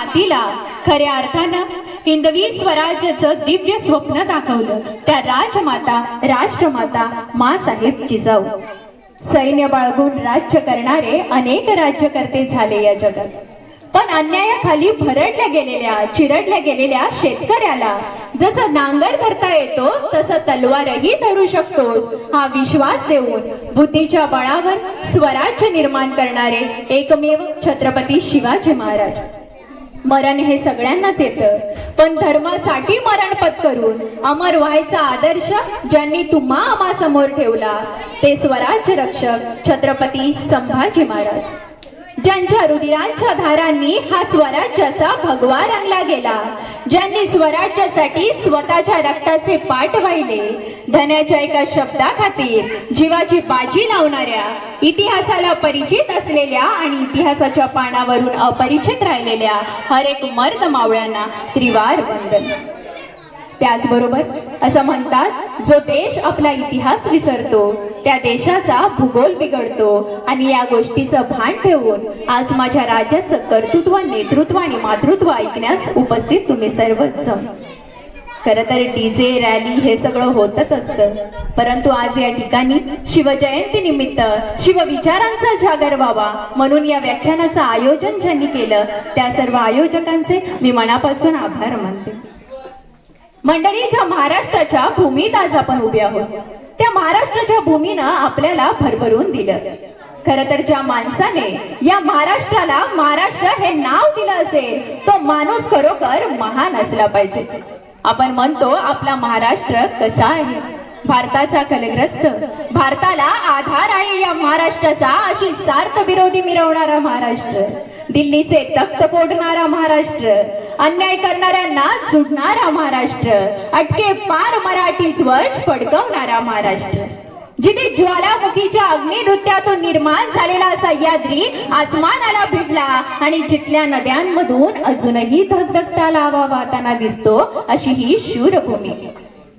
मातीला खऱ्या अर्थानं हिंदवी स्वराज्याचं दिव्य स्वप्न दाखवलं त्या राजमाता राष्ट्रमाता माँसाहेब जिजाऊ. सैन्य बाळगून राज्य करणारे अनेक राज्यकर्ते झाले या जगात, पण अन्यायाखाली चिरडल्या गेलेल्या शेतकऱ्याला जसं नांगर धरता येतो तसं तलवारही धरू शकतोस हा विश्वास देऊन बुद्धीच्या बळावर स्वराज्य निर्माण करणारे एकमेव छत्रपती शिवाजी महाराज. मरण हे सगळ्यांनाच येतं, पण धर्मासाठी मरण पत्करून अमर व्हायचा आदर्श ज्यांनी तुम्हा आम्हा समोर ठेवला ते स्वराज्य रक्षक छत्रपती संभाजी महाराज, ज्यांच्या रुधिरांच्या धारांनी हा स्वराज्याचा भगवा रंगला गेला, ज्यांनी स्वराज्यासाठी स्वतःच्या रक्ताचे पाठ वाहिले, धन्याच्या एका शब्दाखातीर जीवाची बाजी लावणाऱ्या, इतिहासाला परिचित असलेल्या आणि इतिहासाच्या पानावरून अपरिचित राहिलेल्या हर एक मर्द मावळ्यांना त्रिवार वंदन. त्याचबरोबर असं म्हणतात, जो देश आपला इतिहास विसरतो त्या देशाचा भूगोल बिघडतो. आणि या गोष्टीचं भान ठेवून आज माझ्या राज्याचं कर्तृत्व, नेतृत्व आणि मातृत्व ऐकण्यास उपस्थित तुम्ही सर्वजण. खरं तर डीजे रॅली हे सगळं होतच असतं, परंतु आज या ठिकाणी शिवजयंती निमित्त शिवविचारांचा जागर व्हावा म्हणून या व्याख्यानाचं आयोजन ज्यांनी केलं त्या सर्व आयोजकांचे मी मनापासून आभार मानते. मंडळीच्या महाराष्ट्राच्या भूमीत आज आपण उभे आहोत. त्या महाराष्ट्राच्या भूमीनं आपल्याला भरभरून दिलं. खरं तर ज्या माणसाने या महाराष्ट्राला महाराष्ट्र हे नाव दिलं असेल तो माणूस खरोखर महान असला पाहिजे. आपण म्हणतो आपला महाराष्ट्र कसा आहे, भारताचा कलग्रस्त, भारताला आधार आहे या महाराष्ट्राचा अशी सार्थ विरोधी मिरवणारा महाराष्ट्र, दिल्लीचे तख्त फोडणारा महाराष्ट्र, अन्याय करणाऱ्यांना जुडणारा महाराष्ट्र, अटके पार मराठी ध्वज फडकवणारा महाराष्ट्र, जिथे ज्वालामुखीच्या अग्निनृत्यातून निर्माण झालेला सह्याद्री आसमानाला भिडला आणि जिथल्या नद्यांमधून अजूनही धगधगता लावा वाहताना दिसतो अशी ही शूरभूमी,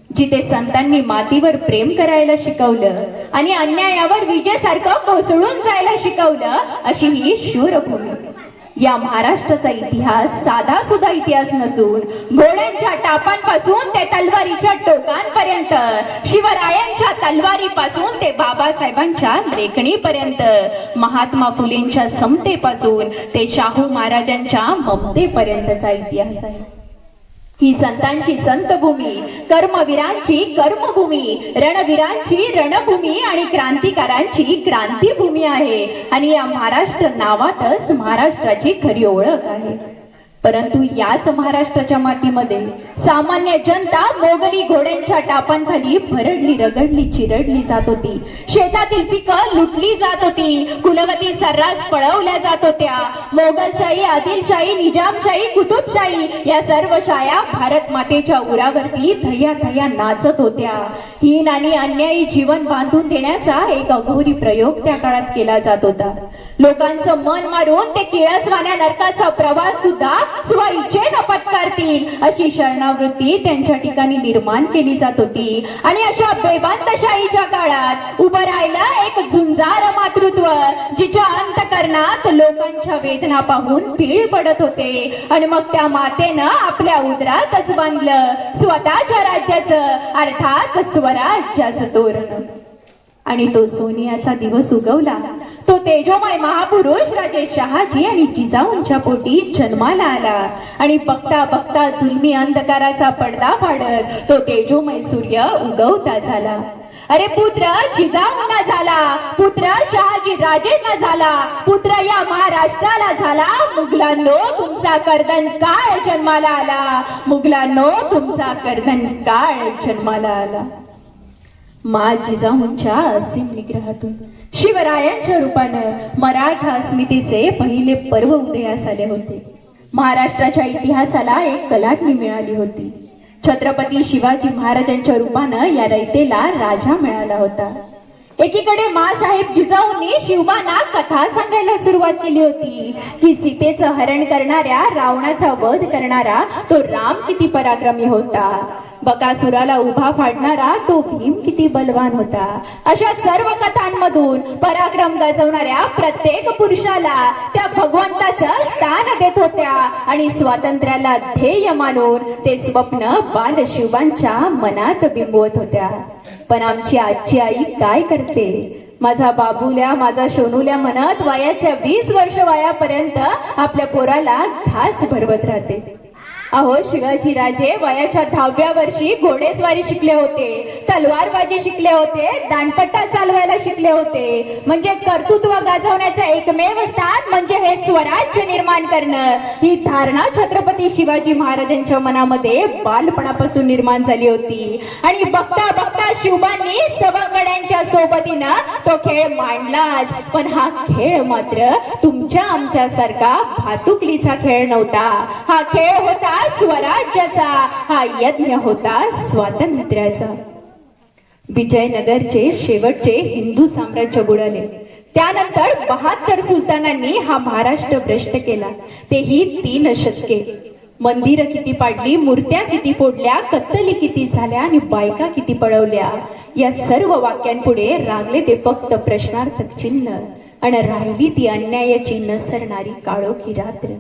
जिथे संतांनी मातीवर प्रेम करायला शिकवलं आणि अन्यायावर विजेसारखं कोसळून जायला शिकवलं अशी ही शूरभूमी. या महाराष्ट्राचा इतिहास साधा सुद्धा इतिहास नसून घोड्यांच्या टापांपासून ते तलवारीच्या टोकांपर्यंत, शिवरायांच्या तलवारीपासून ते बाबासाहेबांच्या लेखणीपर्यंत, महात्मा फुलेंच्या समतेपासून ते शाहू महाराजांच्या ममतेपर्यंतचा इतिहास आहे. ही संतांची संतभूमी, कर्मवीरांची कर्मभूमी, रणवीरांची रणभूमी आणि क्रांतिकारांची क्रांतीभूमी आहे. आणि या महाराष्ट्र नावातच महाराष्ट्राची खरी ओळख आहे. परंतु याच महाराष्ट्राच्या मातीमध्ये सामान्य जनता मोगली घोड्यांच्या टापांखाली भरडली, रगडली, चिरडली जात होती. शेतातील पिकं लुटली जात होती. कुलवती सर्रास पळवल्या जात होत्या. मोगलशाही, आदिलशाही, निजामशाही, कुतुबशाही या सर्व शाया भारत मातेच्या उरावरती थैया थैया नाचत होत्या. हीन आणि अन्यायी जीवन बांधून देण्याचा एक अघोरी प्रयोग त्या काळात केला जात होता. लोकांचं मन मारून ते किळसवाण्या नरकाचा प्रवास सुद्धा स्वइच्छेने पत्करतील अशी शरणावृत्ती त्यांच्या ठिकाणी निर्माण केली जात होती. आणि अशा बेबंदशाहीच्या काळात उभं राहिलं एक झुंजार मातृत्व, जिच्या अंतकरणात लोकांच्या वेदना पाहून पीळ पडत होते. आणि मग त्या मातेनं आपल्या उदरातच बांधलं स्वतःच्या राज्याचं अर्थात स्वराज्याचं तोरण. आणि तो सोनियाचा दिवस उगवला. तो तेजोमय महापुरुष राजे शहाजी आणि जिजाऊंच्या पोटी जन्माला आला. आणि बघता बघता जुलमी अंधकाराचा पडदा फाडत तो तेजोमय सूर्य उगवता झाला. अरे पुत्र जिजाऊंना झाला, पुत्र शहाजी राजेंना झाला, पुत्र या महाराष्ट्राला झाला. मुघलांनो तुमचा कर्दन काळ जन्माला आला, मुघलांनो तुमचा कर्दन काळ जन्माला आला. मा जिजाऊंच्या असीम निग्रहातून शिवरायांच्या रूपानं मराठा अस्मितेचे पहिले पर्व उदयास आले होते. महाराष्ट्राच्या इतिहासाला एक कलाटणी मिळाली होती. छत्रपती शिवाजी महाराजांच्या रूपानं या रयतेला राजा मिळाला होता. एकीकडे माँसाहेब जिजाऊंनी शिवबांना कथा सांगायला सुरुवात केली होती की सीतेचं हरण करणाऱ्या रावणाचा वध करणारा तो राम किती पराक्रमी होता. बकासुराला उभा फाडणारा तो भीम किती बलवान होता. अशा सर्व कथांमधून पराक्रम गाजवणाऱ्या प्रत्येक पुरुषाला त्या भगवंताचं स्थान देत होत्या आणि स्वातंत्र्याला ध्येय मानून ते स्वप्न बालशिवांच्या मनात बिंबवत होत्या. पण आमची आजची आई काय करते? माझा बाबूल्या, माझा सोनूल्या म्हणत वयाच्या 20 वर्ष वयापर्यंत आपल्या पोराला घास भरवत राहते. अहो, शिवाजी राजे वयाच्या 10व्या वर्षी घोडेस्वारी शिकले होते, तलवारबाजी शिकले होते, दांडपट्टा चालवायला शिकले होते. म्हणजे कर्तृत्व गाजवण्याचं एकमेव स्थान म्हणजे हे स्वराज्य निर्माण करणं, ही धारणा छत्रपती शिवाजी महाराजांच्या मनामध्ये बालपणापासून निर्माण झाली होती. आणि बघता बघता शिवबांनी सवंगड्यांच्या सोबतीनं तो खेळ मांडलाच. पण हा खेळ मात्र तुमच्या आमच्यासारखा भातुकलीचा खेळ नव्हता. हा खेळ होता स्वराज्याचा, हा यज्ञ होता स्वातंत्र्याचा. विजयनगरचे शेवटचे हिंदू साम्राज्य बुडाले. त्यानंतर 72 सुलतानांनी हा महाराष्ट्र भ्रष्ट केला, तेही 3 शतके. मंदिरं किती पाडली, मूर्त्या किती फोडल्या, कत्तली किती झाल्या आणि बायका किती पळवल्या. या सर्व वाक्यांपुढे रागले ते फक्त प्रश्नार्थक चिन्ह आणि राहिली ती अन्यायाची नसरणारी काळोखी रात्र.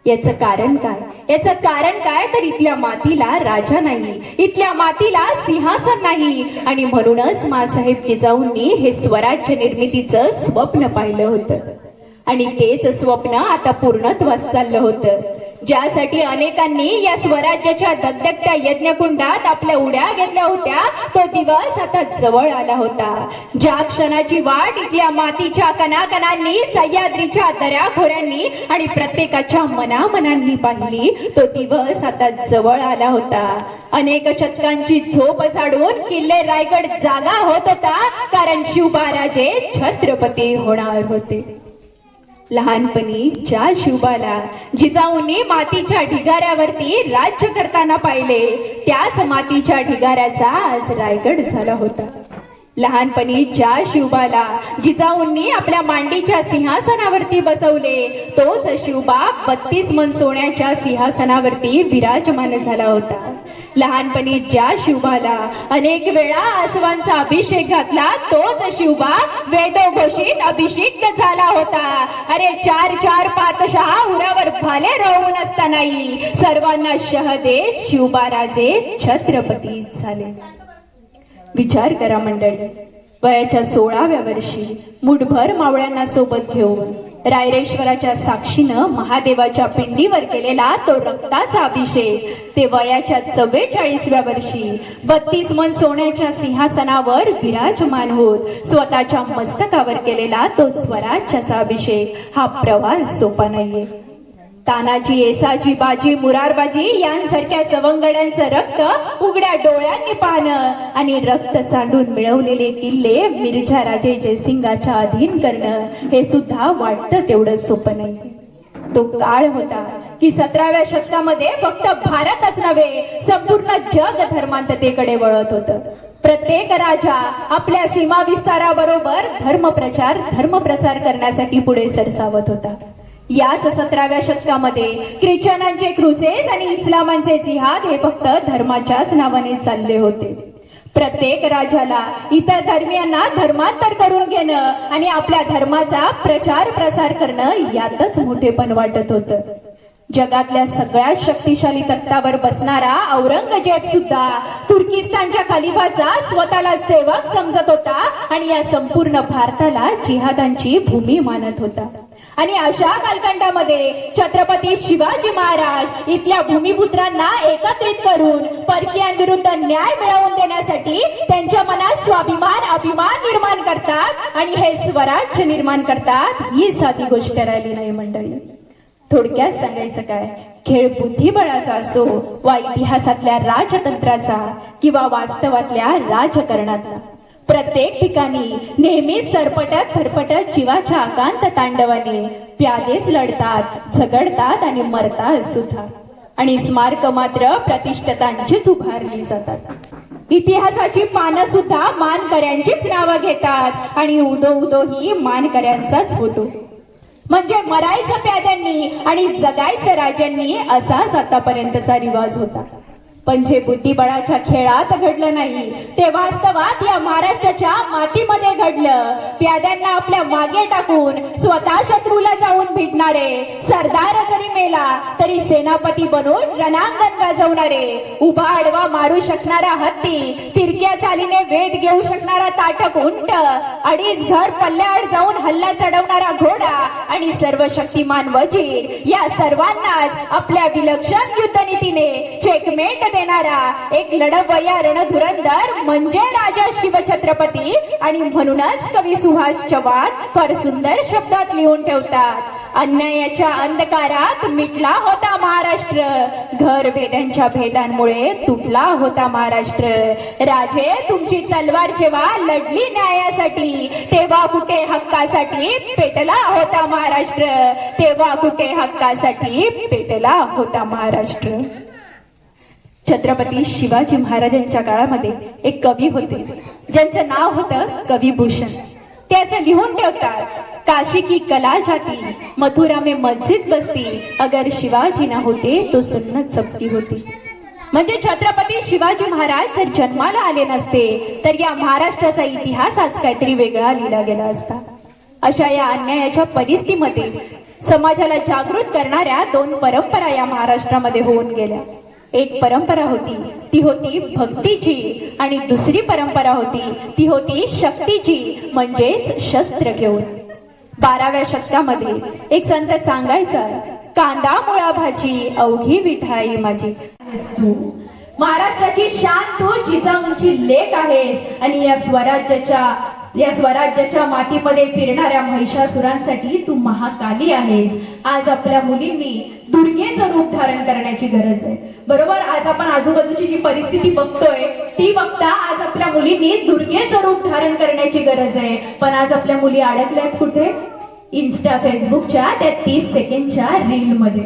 याचं कारण काय? याचं कारण काय तर इथल्या मातीला राजा नाही, इथल्या मातीला सिंहासन नाही. आणि म्हणूनच मासाहेब जिजाऊंनी हे स्वराज्य निर्मितीचं स्वप्न पाहिलं होतं आणि तेच स्वप्न आता पूर्णत्वास चाललं होतं. ज्यासाठी अनेकांनी या स्वराज्याच्या धगधगत्या यज्ञकुंडात आपल्या उड्या घेतल्या होत्या, तो दिवस आता जवळ आला होता. ज्या क्षणाची वाट इथल्या मातीच्या कणाकणांनी, सह्याद्रीच्या दऱ्याखोऱ्यांनी आणि प्रत्येकाच्या मनामनांनी पाहिली, तो दिवस आता जवळ आला होता. अनेक शतकांची झोप झाडून किल्ले रायगड जागा होत होता, कारण शिवबाराजे छत्रपती होणार होते. लहानपणी ज्या शिवबाला जिजाऊंनी मातीच्या ढिगाऱ्यावरती राज्य करताना पाहिले, त्याच मातीच्या ढिगाऱ्याचा आज रायगड झाला होता. लहानपणी ज्या शिवबाला जिजाऊंनी आपल्या मांडीच्या सिंहासनावरती बसवले, तोच शिवबा 32 मन सोन्याच्या सिंहासनावरती विराजमान झाला होता. लहानपणी ज्या शिवबाला अनेक वेळा आसवांचा अभिषेक घातला, तोच शिवबा वेदोघोषित अभिषिक्त झाला होता. अरे 4 पातशाह उरावर भाले राहून असतानाही सर्वांना शह देत शिवबाराजे छत्रपती झाले. विचार करा मंडळी, वयाच्या 16व्या वर्षी मुठभर मावळ्यांना सोबत घेऊन रायरेश्वराच्या साक्षीनं महादेवाच्या पिंडीवर केलेला तो रक्ताचा अभिषेक, ते वयाच्या 44व्या वर्षी 32 मन सोन्याच्या सिंहासनावर विराजमान होत स्वतःच्या मस्तकावर केलेला तो स्वराज्याचा अभिषेक, हा प्रवास सोपा नाहीये. तानाजी, येसाजी, बाजी, मुरारबाजी यांसारख्या सवंगड्यांचं रक्त उघड्या डोळ्यांनी पाहणं आणि रक्त सांडून मिळवलेले किल्ले मिर्झा राजे जयसिंगाच्या अधीन करणं, हे सुद्धा वाटतं तेवढं सोपं नाही. तो काळ होता की 17व्या शतकामध्ये फक्त भारतच नव्हे, संपूर्ण जग धर्मांततेकडे वळत होतं. प्रत्येक राजा आपल्या सीमा विस्ताराबरोबर धर्मप्रसार करण्यासाठी पुढे सरसावत होता. याच 17व्या शतकामध्ये ख्रिश्चनांचे क्रुसेस आणि इस्लामांचे जिहाद हे फक्त धर्माच्याच नावाने चालले होते. प्रत्येक राजाला इतर धर्मियांना धर्मांतर करून घेणं आणि आपल्या धर्माचा प्रचार प्रसार करणं यातच मोठेपण वाटत होतं. जगातल्या सगळ्यात शक्तिशाली तख्तावर बसणारा औरंगजेब सुद्धा तुर्किस्तानच्या खलिफाचा स्वतःला सेवक समजत होता आणि या संपूर्ण भारताला जिहादांची भूमी मानत होता. आणि अशा कालखंडामध्ये छत्रपती शिवाजी महाराज इथल्या भूमिपुत्रांना एकत्रित करून परकीयांविरुद्ध न्याय मिळवून देण्यासाठी त्यांच्या मनात स्वाभिमान, अभिमान निर्माण करतात आणि हे स्वराज्य निर्माण करतात, ही साधी गोष्ट राहिली नाही मंडळी. थोडक्यात सांगायचं काय, खेळ बुद्धिबळाचा असो वा इतिहासातल्या राजतंत्राचा किंवा वास्तवातल्या राजकारणातला, प्रत्येक ठिकाणी नेहमीच सरपटत थरपटत जीवाच्या अकांत तांडवाने प्यादेच लढतात, झगडतात आणि मरतात सुद्धा. आणि स्मारक मात्र प्रतिष्ठितांचीच उभारली जातात. इतिहासाची पानं सुद्धा मानकऱ्यांचीच नावं घेतात आणि उदो उदो ही मानकऱ्यांचाच होतो. म्हणजे मरायचं प्याद्यांनी आणि जगायचं राजांनी, असाच आतापर्यंतचा रिवाज होता. पण जे बुद्धिबळाच्या खेळात घडलं नाही ते वास्तवात या महाराष्ट्राच्या मातीमध्ये घडलं. प्याद्यांना आपल्या मागे टाकून स्वतः शत्रूला जाऊन भिडणारे, सरदार जरी मेला तरी सेनापती बनून रणांगण गाजवणारे, उभा आडवा मारू शकणारा हत्ती, तिरक्या चालीने वेध घेऊ शकणारा ताठक उंट, अडीच घर पल्ल्याआड जाऊन हल्ला चढवणारा घोडा आणि सर्व शक्तिमान वजीर, या सर्वांनाच आपल्या विलक्षण युद्धनीतीने चेकमेट देणारा एक लढवय्या रणधुरंदर म्हणजे राजा शिवछत्रपती. आणि म्हणूनच कवी सुहास चव्हाण फार सुंदर शब्दात लिहून ठेवतात, अन्यायाच्या अंधकारात मिटला होता महाराष्ट्र, घर भेद्यांच्या भेदांमुळे तुटला होता महाराष्ट्र. राजे तुमची तलवार जेव्हा लढली न्यायासाठी तेव्हा कुठे हक्कासाठी पेटला होता महाराष्ट्र, तेव्हा कुठे हक्कासाठी पेटला होता महाराष्ट्र. छत्रपती शिवाजी महाराजांच्या काळामध्ये एक कवी होते ज्यांचं नाव होतं कवी भूषण. ते असं लिहून ठेवतात, काशी की कला जाती मथुरा में मस्जिद बसती, अगर शिवाजी ना होते तो सुन्नत सबकी होती. म्हणजे छत्रपती शिवाजी महाराज जर जन्माला आले नसते तर या महाराष्ट्राचा इतिहास आज काहीतरी वेगळा लिहिला गेला असता. अशा या अन्यायाच्या परिस्थितीमध्ये समाजाला जागृत करणाऱ्या दोन परंपरा या महाराष्ट्रामध्ये होऊन गेल्या. एक परंपरा होती ती होती भक्तीची आणि दुसरी परंपरा होती ती होती शक्तीची, म्हणजेच शस्त्र घेऊन. 12व्या शतकामध्ये एक संत सांगायचा, कांदा मुळा भाजी अवघी विठाई माझी. महाराष्ट्राची शान तू जिजाऊंची लेक आहेस आणि या स्वराज्याच्या मातीमध्ये फिरणाऱ्या महिषासुरांसाठी तू महाकाली आहेस. आज आपल्या मुलींनी दुर्गेचं रूप धारण करण्याची गरज आहे. बरोबर, आज आपण आजूबाजूची जी परिस्थिती बघतोय ती बघता आज आपल्या मुलींनी दुर्गेचं रूप धारण करण्याची गरज आहे. पण आज आपल्या मुली अडकल्यात कुठे? इन्स्टा फेसबुकच्या त्या 30 सेकंडच्या रील मध्ये.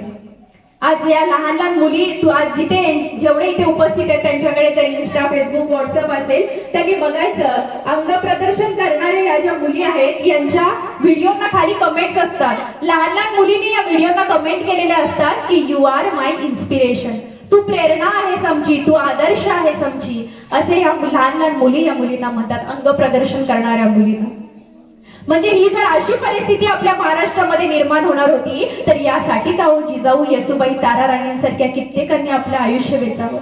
आज या लहान लहान मुली तू आज जिथे जेवढे इथे उपस्थित आहेत त्यांच्याकडे जर इन्स्टा फेसबुक व्हॉट्सअप असेल त्यांनी बघायचं, अंग प्रदर्शन करणाऱ्या या ज्या मुली आहेत यांच्या व्हिडिओना खाली कमेंट्स असतात. लहान लहान मुलींनी या व्हिडिओना कमेंट केलेल्या असतात की यू आर माय इन्स्पिरेशन, तू प्रेरणा आहेस आमची, तू आदर्श आहेस आमची, असे ह्या लहान लहान मुली या मुलींना म्हणतात, अंग प्रदर्शन करणाऱ्या मुलींना. म्हणजे ही जर अशी परिस्थिती आपल्या महाराष्ट्रामध्ये निर्माण होणार होती तर यासाठी का हो जिजाऊ, येसूबाई, तारा राणींसारख्या कित्येकांनी आपलं आयुष्य वेचावं.